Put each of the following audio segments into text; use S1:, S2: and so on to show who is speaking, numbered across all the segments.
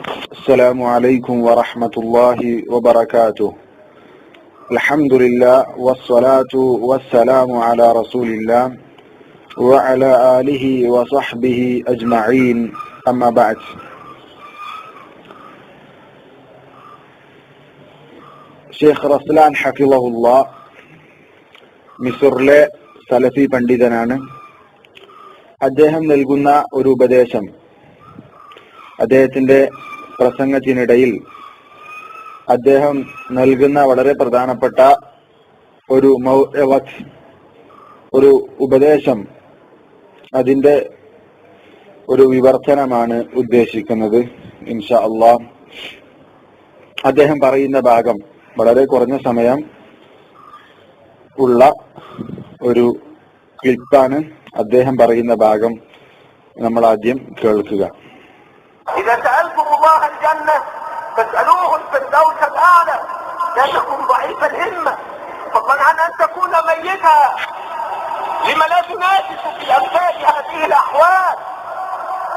S1: السلام عليكم ورحمة الله وبركاته. الحمد لله والصلاة والسلام على رسول الله وعلى آله وصحبه أجمعين. أما بعد. ഷെയ്ഖ് റസ്ലാൻ ഹഫിളഹുല്ലാ മിസ്റിലെ സലഫി പണ്ഡിതനാണ്. അദ്ദേഹം നൽകുന്ന ഒരു ഉപദേശം, അദ്ദേഹത്തിന്റെ പ്രസംഗത്തിനിടയിൽ അദ്ദേഹം നൽകുന്ന വളരെ പ്രധാനപ്പെട്ട ഒരു ഒരു ഉപദേശം, അതിന്റെ ഒരു വിവർത്തനമാണ് ഉദ്ദേശിക്കുന്നത് ഇൻഷാ അല്ലാഹ്. അദ്ദേഹം പറയുന്ന ഭാഗം വളരെ കുറഞ്ഞ സമയം ഉള്ള ഒരു ക്ലിപ്പാണ്. അദ്ദേഹം പറയുന്ന ഭാഗം നമ്മൾ ആദ്യം കേൾക്കുക.
S2: إذا سألتم الله الجنة فاسألوه الفردوس الأعلى. لا تكن ضعيف الهمة فضلا عن أن تكون ميتا. لما لا تنافس في أمثال هذه الأحوال؟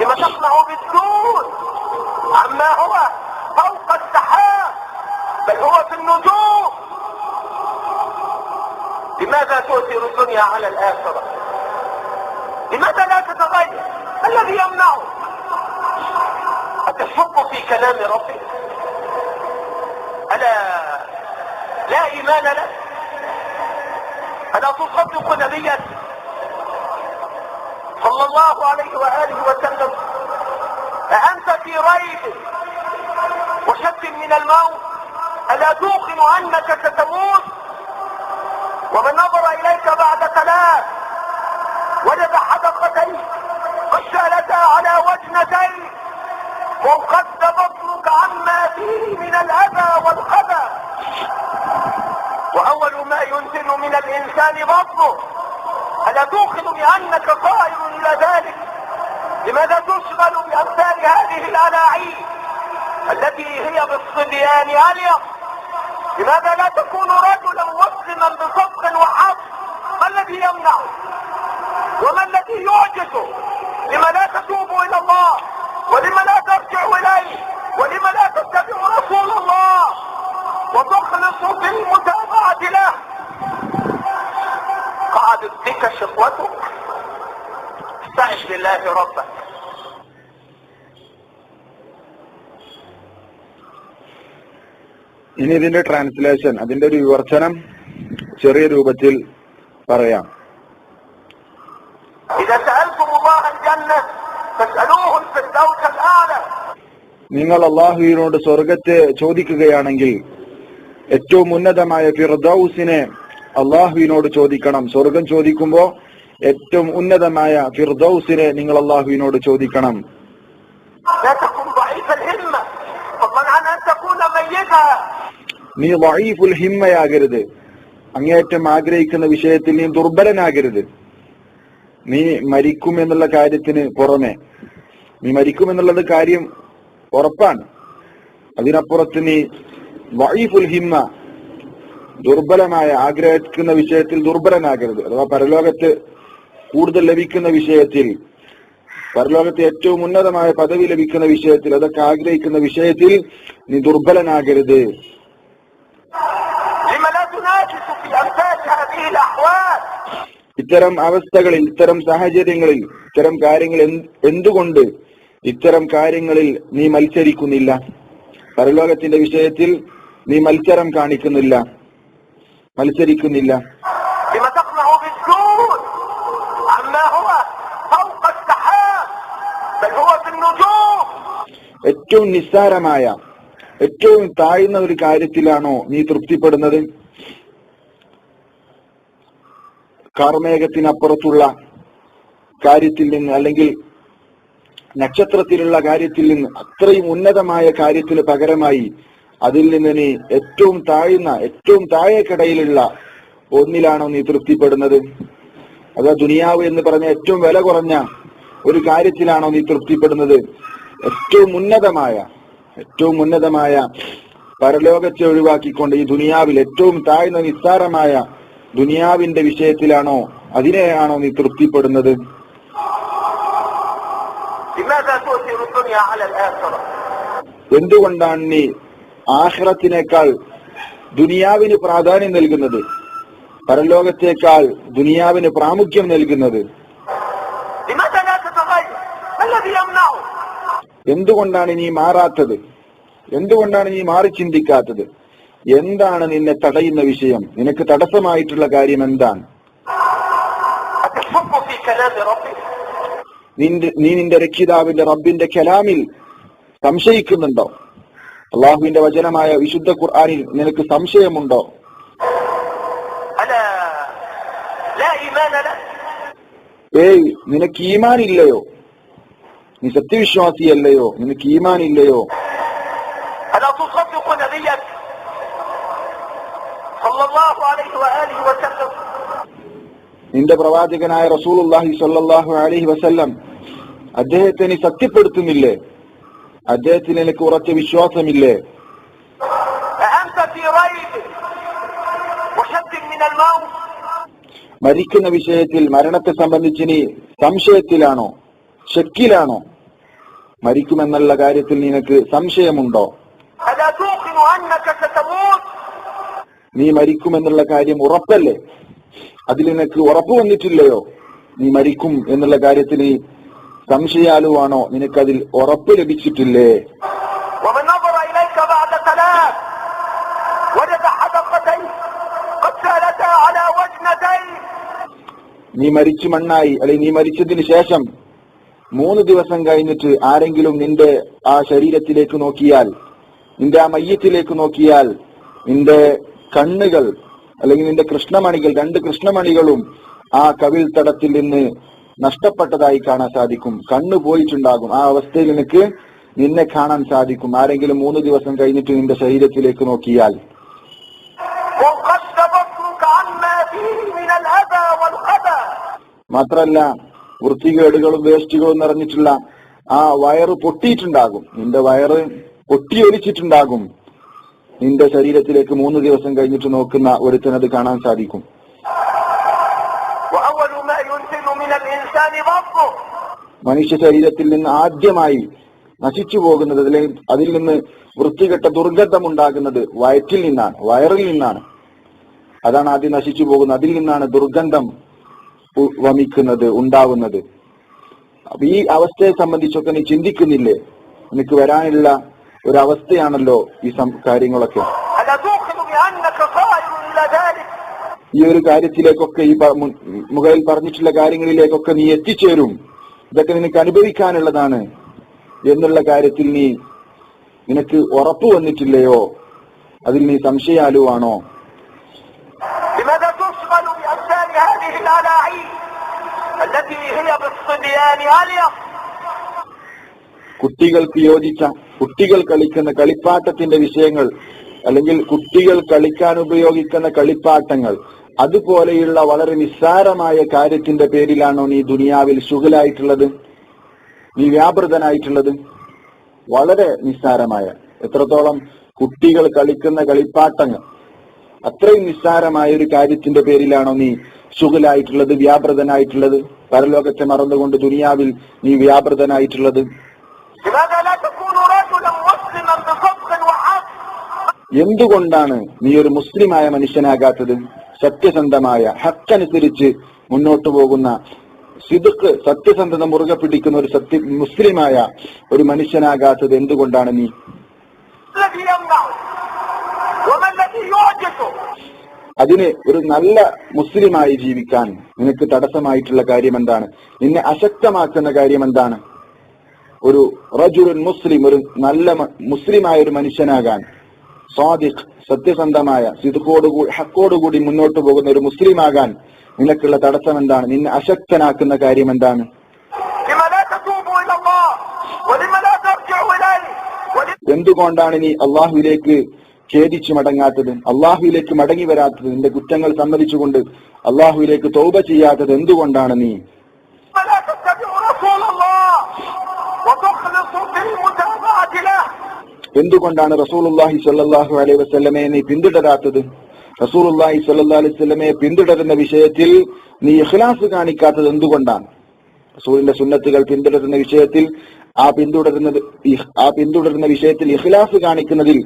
S2: لما تصنع بالدون عما هو فوق السحاب بل هو في النجوم؟ لماذا تؤثر الدنيا على الآخرة؟ لماذا لا تتغير؟ ما الذي يمنعه؟ أتشك في كلام ربك؟ ألا لا إيمان لك؟ ألا تصدق نبيا صلى الله عليه وآله وسلم؟ أأنت في ريب وشك من الموت؟ ألا توقن أنك ستموت؟ ومن نظر إليك بعد ثلاث وجد حدقتين غسالتا على وجنتين وانقد بطنك عما فيه من الأذى والخبى. وأول ما ينزل من الإنسان بطنه. ألا توقن بأنك قائل إلى ذلك؟ لماذا تشغل بأمثال هذه الألاعيب التي هي بالصبيان أليق؟ لماذا لا تكون رجلا مسلما بصدق وحق؟ ما الذي يمنعه؟ وما الذي يعجزه؟ لما لا تتوب إلى الله؟ ولما لا ترجع إليه؟ ولما لا تتبع رسول الله وتخلص في المتابعة له؟ قعدت بك شقوتك؟ استعذ بالله ربك.
S1: ഇനി ഇതിന്റെ ട്രാൻസ്ലേഷൻ, അതിന്റെ ഒരു വിവർത്തനം ചെറിയ രൂപത്തിൽ പറയാം. നിങ്ങൾ അള്ളാഹുവിനോട് സ്വർഗത്തെ ചോദിക്കുകയാണെങ്കിൽ ഏറ്റവും ഉന്നതമായ ഫിർദൗസിനെ അള്ളാഹുവിനോട് ചോദിക്കണം. സ്വർഗം ചോദിക്കുമ്പോ ഏറ്റവും ഉന്നതമായ ഫിർദൗസിനെ നിങ്ങൾ അള്ളാഹുവിനോട് ചോദിക്കണം. നീ വഈഫുൽ ഹിമ്മയാകരുത്, അങ്ങേയറ്റം ആഗ്രഹിക്കുന്ന വിഷയത്തിൽ നീ ദുർബലനാകരുത്. നീ മരിക്കും എന്നുള്ള കാര്യത്തിന് പുറമെ, നീ മരിക്കുമെന്നുള്ളത് കാര്യം ഉറപ്പാണ്, അതിനപ്പുറത്ത് നീ വഈഫുൽ ഹിമ്മ, ദുർബലമായ ആഗ്രഹിക്കുന്ന വിഷയത്തിൽ ദുർബലനാകരുത്. അഥവാ പരലോകത്ത് കൂടുതൽ ലഭിക്കുന്ന വിഷയത്തിൽ, പരലോകത്ത് ഏറ്റവും ഉന്നതമായ പദവി ലഭിക്കുന്ന വിഷയത്തിൽ, അതൊക്കെ ആഗ്രഹിക്കുന്ന വിഷയത്തിൽ നീ ദുർബലനാകരുത്. ഇത്തരം അവസ്ഥകളിൽ, ഇത്തരം സാഹചര്യങ്ങളിൽ, ഇത്തരം കാര്യങ്ങൾ എന്തുകൊണ്ട് ഇത്തരം കാര്യങ്ങളിൽ നീ മത്സരിക്കുന്നില്ല? പരലോകത്തിന്റെ വിഷയത്തിൽ നീ മത്സരം കാണിക്കുന്നില്ല, മത്സരിക്കുന്നില്ല. ഏറ്റവും നിസ്സാരമായ, ഏറ്റവും താഴ്ന്ന ഒരു കാര്യത്തിലാണോ നീ തൃപ്തിപ്പെടുന്നത്? കാർമേഘത്തിനപ്പുറത്തുള്ള കാര്യത്തിൽ നിന്ന്, അല്ലെങ്കിൽ നക്ഷത്രത്തിലുള്ള കാര്യത്തിൽ നിന്ന്, അത്രയും ഉന്നതമായ കാര്യത്തിന് പകരമായി അതിൽ നിന്ന് നീ ഏറ്റവും താഴ്ന്ന, ഏറ്റവും താഴേക്കിടയിലുള്ള ഒന്നിലാണോ നീ തൃപ്തിപ്പെടുന്നത്? അതാ ദുനിയാവ് എന്ന് പറഞ്ഞ ഏറ്റവും വില കുറഞ്ഞ ഒരു കാര്യത്തിലാണോ നീ തൃപ്തിപ്പെടുന്നത്? ഏറ്റവും ഉന്നതമായ പരലോകത്തെ ഒഴിവാക്കിക്കൊണ്ട് ഈ ദുനിയാവിൽ ഏറ്റവും താഴ്ന്ന നിസ്സാരമായ ദുനിയാവിന്റെ വിഷയത്തിലാണോ, അതിനെയാണോ നീ എന്തുകൊണ്ടാണ് നീ ആഖിറത്തിനേക്കാൾ ദുനിയാവിന് പ്രാധാന്യം നൽകുന്നത്, പരലോകത്തേക്കാൾ ദുനിയാവിന് പ്രാമുഖ്യം നൽകുന്നത്?
S2: لماذا لا تتغير؟ ما الذي يمنعه؟
S1: എന്തുകൊണ്ടാണ് നീ മാറാത്തത്? എന്തുകൊണ്ടാണ് നീ മാറി ചിന്തിക്കാത്തത്? എന്താണ് നിന്നെ തടയുന്ന വിഷയം? നിനക്ക് തടസ്സമായിട്ടുള്ള കാര്യം എന്താണ്?
S2: أتشك في كلام ربك؟
S1: നീ നിന്റെ രക്ഷിതാവിന്റെ റബ്ബിന്റെ കലാമിൽ സംശയിക്കുന്നുണ്ടോ? അള്ളാഹുവിന്റെ വചനമായ വിശുദ്ധ ഖുർആനിൽ നിനക്ക് സംശയമുണ്ടോ?
S2: ألا لا إيمان لك؟
S1: ഏയ്, നിനക്ക് ഈമാൻ ഇല്ലയോ? നീ സത്യവിശ്വാസിയല്ലയോ? നിനക്ക് ഈമാൻ ഇല്ലയോ?
S2: ألا تصدق نبيك صلى الله عليه وآله وسلم؟
S1: നിന്റെ പ്രവാചകനായ റസൂലുള്ളാഹി സ്വല്ലല്ലാഹു അലൈഹി വസല്ലം അദ്ദേഹത്തെ നീ സത്യപ്പെടുത്തുന്നില്ലേ? അദ്ദേഹത്തിന് നിനക്ക് ഉറച്ച വിശ്വാസമില്ലേ?
S2: أأنت في ريب وشك من الموت؟
S1: മരിക്കുന്ന വിഷയത്തിൽ, മരണത്തെ സംബന്ധിച്ച് നീ സംശയത്തിലാണോ, ശക്കിലാണോ? മരിക്കുമെന്നുള്ള കാര്യത്തിൽ നിനക്ക് സംശയമുണ്ടോ?
S2: ألا توقن أنك ستموت؟
S1: നീ മരിക്കുമെന്നുള്ള കാര്യം ഉറപ്പല്ലേ? അതിൽ നിനക്ക് ഉറപ്പ് വന്നിട്ടില്ലയോ? നീ മരിക്കും എന്നുള്ള കാര്യത്തിൽ നീ സംശയാലുവാണോ? നിനക്കതിൽ ഉറപ്പ് ലഭിച്ചിട്ടില്ലേ?
S2: ومن نظر إليك بعد ثلاث وجد حدقتين قد سالتا على وجنتين.
S1: നീ മരിച്ചു മണ്ണായി, അല്ലെങ്കിൽ നീ മരിച്ചതിന് ശേഷം 3 ദിവസം കഴിഞ്ഞിട്ട് ആരെങ്കിലും നിന്റെ ആ ശരീരത്തിലേക്ക് നോക്കിയാൽ, നിന്റെ ആ മയ്യത്തിലേക്ക് നോക്കിയാൽ, നിന്റെ കണ്ണുകൾ അല്ലെങ്കിൽ നിന്റെ കൃഷ്ണമണികൾ, 2 കൃഷ്ണമണികളും ആ കവിൾ തടത്തിൽ നിന്ന് നഷ്ടപ്പെട്ടതായി കാണാൻ സാധിക്കും. കണ്ണു പോയിട്ടുണ്ടാകും. ആ അവസ്ഥയിൽ നിനക്ക് നിന്നെ കാണാൻ സാധിക്കും ആരെങ്കിലും 3 ദിവസം കഴിഞ്ഞിട്ട് നിന്റെ ശരീരത്തിലേക്ക് നോക്കിയാൽ.
S2: وانقشت بطنك عما فيه من الأذى والقذى.
S1: മാത്രല്ല, വൃത്തികേടുകളും വേസ്റ്റുകളും നിറഞ്ഞിട്ടുള്ള ആ വയറ് പൊട്ടിയിട്ടുണ്ടാകും. നിന്റെ വയറ് പൊട്ടിയൊലിച്ചിട്ടുണ്ടാകും. നിന്റെ ശരീരത്തിലേക്ക് 3 ദിവസം കഴിഞ്ഞിട്ട് നോക്കുന്ന ഒരുത്തനത് കാണാൻ സാധിക്കും.
S2: وأول ما ينزل من الإنسان بطنه.
S1: മനുഷ്യ ശരീരത്തിൽ നിന്ന് ആദ്യമായി നശിച്ചു പോകുന്നത്, അല്ലെങ്കിൽ അതിൽ നിന്ന് വൃത്തികെട്ട ദുർഗന്ധമുണ്ടാകുന്നത് വയറ്റിൽ നിന്നാണ്, വയറിൽ നിന്നാണ്. അതാണ് ആദ്യം നശിച്ചു പോകുന്നത്. അതിൽ നിന്നാണ് ദുർഗന്ധം വമിക്കുന്നത്, ഉണ്ടാവുന്നത്. അപ്പൊ ഈ അവസ്ഥയെ സംബന്ധിച്ചൊക്കെ നീ ചിന്തിക്കുന്നില്ലേ? നിനക്ക് വരാനുള്ള ഒരവസ്ഥയാണല്ലോ ഈ കാര്യങ്ങളൊക്കെ.
S2: ألا توقن بأنك صائر إلى ذلك؟
S1: ഈ ഒരു കാര്യത്തിലേക്കൊക്കെ, ഈ മുകളിൽ പറഞ്ഞിട്ടുള്ള കാര്യങ്ങളിലേക്കൊക്കെ നീ എത്തിച്ചേരും. ഇതൊക്കെ നിനക്ക് അനുഭവിക്കാനുള്ളതാണ് എന്നുള്ള കാര്യത്തിൽ നിനക്ക് ഉറപ്പ് വന്നിട്ടില്ലയോ? അതിൽ നീ സംശയാലുവാണോ?
S2: لماذا تشغل بأمثال هذه الألاعيب التي هي بالصبيان عالية؟
S1: കുട്ടികൾക്ക് യോജിച്ച, കുട്ടികൾ കളിക്കുന്ന കളിപ്പാട്ടത്തിന്റെ വിഷയങ്ങൾ, അല്ലെങ്കിൽ കുട്ടികൾ കളിക്കാൻ ഉപയോഗിക്കുന്ന കളിപ്പാട്ടങ്ങൾ, അതുപോലെയുള്ള വളരെ നിസ്സാരമായ കാര്യത്തിന്റെ പേരിലാണോ നീ ദുനിയാവിൽ ശുഗലായിട്ടുള്ളത്, നീ വ്യാപൃതനായിട്ടുള്ളത്? വളരെ നിസ്സാരമായ, എത്രത്തോളം കുട്ടികൾ കളിക്കുന്ന കളിപ്പാട്ടങ്ങൾ, അത്രയും നിസ്സാരമായ ഒരു കാര്യത്തിന്റെ പേരിലാണോ നീ ശുഗലായിട്ടുള്ളത്, വ്യാപൃതനായിട്ടുള്ളത്? പരലോകത്തെ മറന്നുകൊണ്ട് ദുനിയാവിൽ നീ വ്യാപൃതനായിട്ടുള്ളത്?
S2: لماذا لا تكون رجلا مسلما بصدق وحق؟
S1: എന്തുകൊണ്ടാണ് നീ ഒരു മുസ്ലിമായ മനുഷ്യനാകാത്തത്? സത്യസന്ധമായ, ഹക്കനുസരിച്ച് മുന്നോട്ടു പോകുന്ന, സിദ്ഖ്, സത്യസന്ധത മുറുകെ പിടിക്കുന്ന ഒരു മുസ്ലിമായ ഒരു മനുഷ്യനാകാത്തത് എന്തുകൊണ്ടാണ് നീ?
S2: الذي يمنعه وما الذي يعجزه؟
S1: അതിന് ഒരു നല്ല മുസ്ലിമായി ജീവിക്കാൻ നിനക്ക് തടസ്സമായിട്ടുള്ള കാര്യം എന്താണ്? നിന്നെ അശക്തമാക്കുന്ന കാര്യം എന്താണ്? ഒരു റജുലുൻ മുസ്ലിം, ഒരു നല്ല മുസ്ലിമായ ഒരു മനുഷ്യനാകാൻ, സ്വാദിഖ്, സത്യസന്ധമായ, ഹക്കോടുകൂടി മുന്നോട്ട് പോകുന്ന ഒരു മുസ്ലിമാകാൻ നിനക്കുള്ള തടസ്സം എന്താണ്? നിന്നെ അശക്തനാക്കുന്ന കാര്യം എന്താണ്?
S2: لما لا تتوب إلى الله ولما لا ترجع إليه؟
S1: എന്തുകൊണ്ടാണ് നീ അള്ളാഹുവിലേക്ക് ഖേദിച്ചു മടങ്ങാത്തത്, അള്ളാഹുവിലേക്ക് മടങ്ങി വരാത്തത്, നിന്റെ കുറ്റങ്ങൾ സമ്മതിച്ചുകൊണ്ട് അള്ളാഹുവിലേക്ക് തൗബ ചെയ്യാത്തത് എന്തുകൊണ്ടാണ് നീ?
S2: لما لا تتبع رسول الله وتخلص في المتابعة له؟
S1: എന്തുകൊണ്ടാണ് റസൂലുള്ളാഹി സ്വല്ലല്ലാഹു അലൈഹി വസല്ലമയെ നീ പിന്തുടരാത്തത്? റസൂലുള്ളാഹി സ്വല്ലല്ലാഹു അലൈഹി വസല്ലമയെ പിന്തുടരുന്ന വിഷയത്തിൽ നീ ഇഖ്ലാസ് കാണിക്കാത്തത് എന്തുകൊണ്ടാണ്? റസൂലിന്റെ സുന്നത്തുകൾ പിന്തുടരുന്ന വിഷയത്തിൽ ആ പിന്തുടരുന്ന വിഷയത്തിൽ ഇഖ്ലാസ് കാണിക്കുന്നതിൽ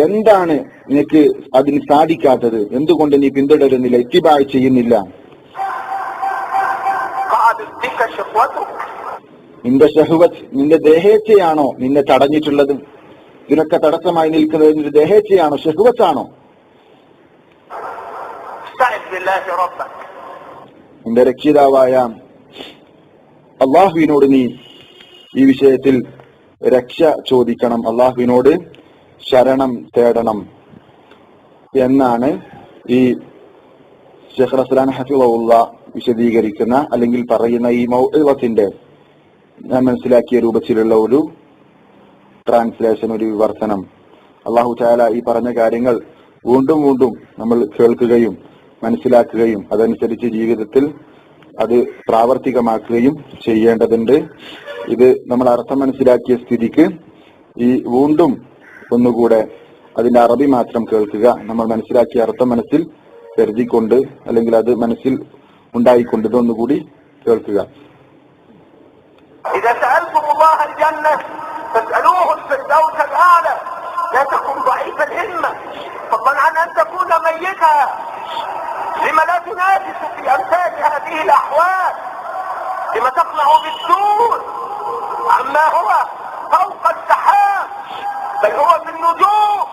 S1: എന്താണ് നിനക്ക് അതിന് സാധിക്കാത്തത്? എന്തുകൊണ്ട് നീ പിന്തുടരുന്നില്ല, ഇത്തിബാ ചെയ്യുന്നില്ല? നിന്റെ ഷഹ്വത്ത്, നിന്റെ ദേഹേച്ഛയാണോ നിന്നെ തടഞ്ഞിട്ടുള്ളത്? ഇതിനൊക്കെ തടസ്സമായി നിൽക്കുന്നത് നിന്റെ ദേഹേച്ഛയാണോ, ഷഹ്വത്താണോ? നിന്റെ രക്ഷിതാവായ അള്ളാഹുവിനോട് നീ ഈ വിഷയത്തിൽ രക്ഷ ചോദിക്കണം, അള്ളാഹുവിനോട് ശരണം തേടണം എന്നാണ് ഈ ശൈഖ് റസ്ലാൻ ഹഫിളഹുല്ലാ വിശദീകരിക്കുന്ന അല്ലെങ്കിൽ പറയുന്ന ഈ മൗഇദത്തിന്റെ ഞാൻ മനസ്സിലാക്കിയ രൂപത്തിലുള്ള ഒരു ട്രാൻസ്ലേഷൻ, ഒരു വിവർത്തനം. അള്ളാഹു തആല ഈ പറഞ്ഞ കാര്യങ്ങൾ വീണ്ടും വീണ്ടും നമ്മൾ കേൾക്കുകയും മനസ്സിലാക്കുകയും അതനുസരിച്ച് ജീവിതത്തിൽ അത് പ്രാവർത്തികമാക്കുകയും ചെയ്യേണ്ടതുണ്ട്. ഇത് നമ്മൾ അർത്ഥം മനസ്സിലാക്കിയ സ്ഥിതിക്ക് ഈ വീണ്ടും ഒന്നുകൂടെ അതിന്റെ അറബി മാത്രം കേൾക്കുക, നമ്മൾ മനസ്സിലാക്കിയ അർത്ഥം മനസ്സിൽ കരുതിക്കൊണ്ട് അല്ലെങ്കിൽ അത് മനസ്സിൽ ഉണ്ടായിക്കൊണ്ട് ഇതൊന്നുകൂടി കേൾക്കുക.
S2: إذا سألتم الله الجنة فاسألوه الفردوس الأعلى. لا تكن ضعيف الهمة فضلا عن أن تكون ميتا. لما لا تنافس في أمثال هذه الأحوال؟ لما تقنع بالدون عما هو فوق السحاب بل هو في النجوم؟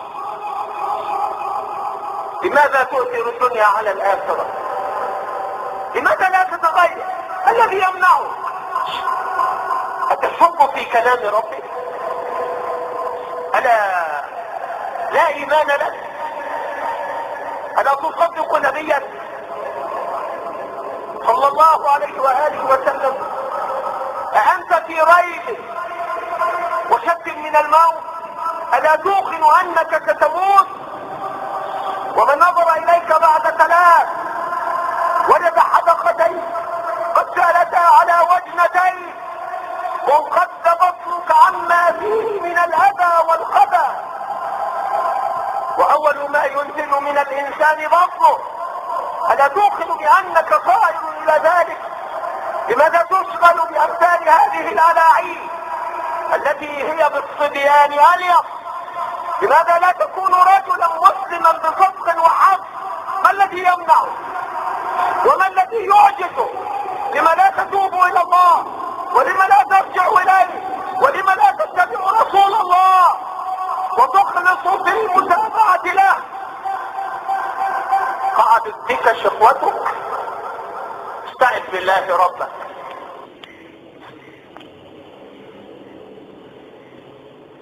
S2: لماذا تؤثر الدنيا على الآخرة؟ لماذا لا تتغير؟ ما الذي يمنعه؟ أتشك في كلام ربك؟ ألا لا إيمان لك؟ ألا تصدق نبيا صلى الله عليه وآله وسلم؟ أأنت في ريب وشك من الموت؟ ألا توقن أنك ستموت؟ ومن نظر إليك بعد 3 وجد حدقتين قد سالتا على وجنتين وانقد بطنك عما فيه من الأذى والخبى. وأول ما ينزل من الإنسان بطنه. ألا توقن بأنك صائر إلى ذلك؟ لماذا تشغل بأمثال هذه الألاعيب التي هي بالصبيان أليق؟ لماذا لا تكون رجلا مسلما بصدق وحق؟ ما الذي يمنعه؟ وما الذي يعجزه؟ لما لا تتوب إلى الله؟ ولما لا ترجع إليه؟ ولما لا تتبع رسول الله وتخلص في المتابعة له؟ قعدت بك شقوتك؟ استعذ بالله ربك.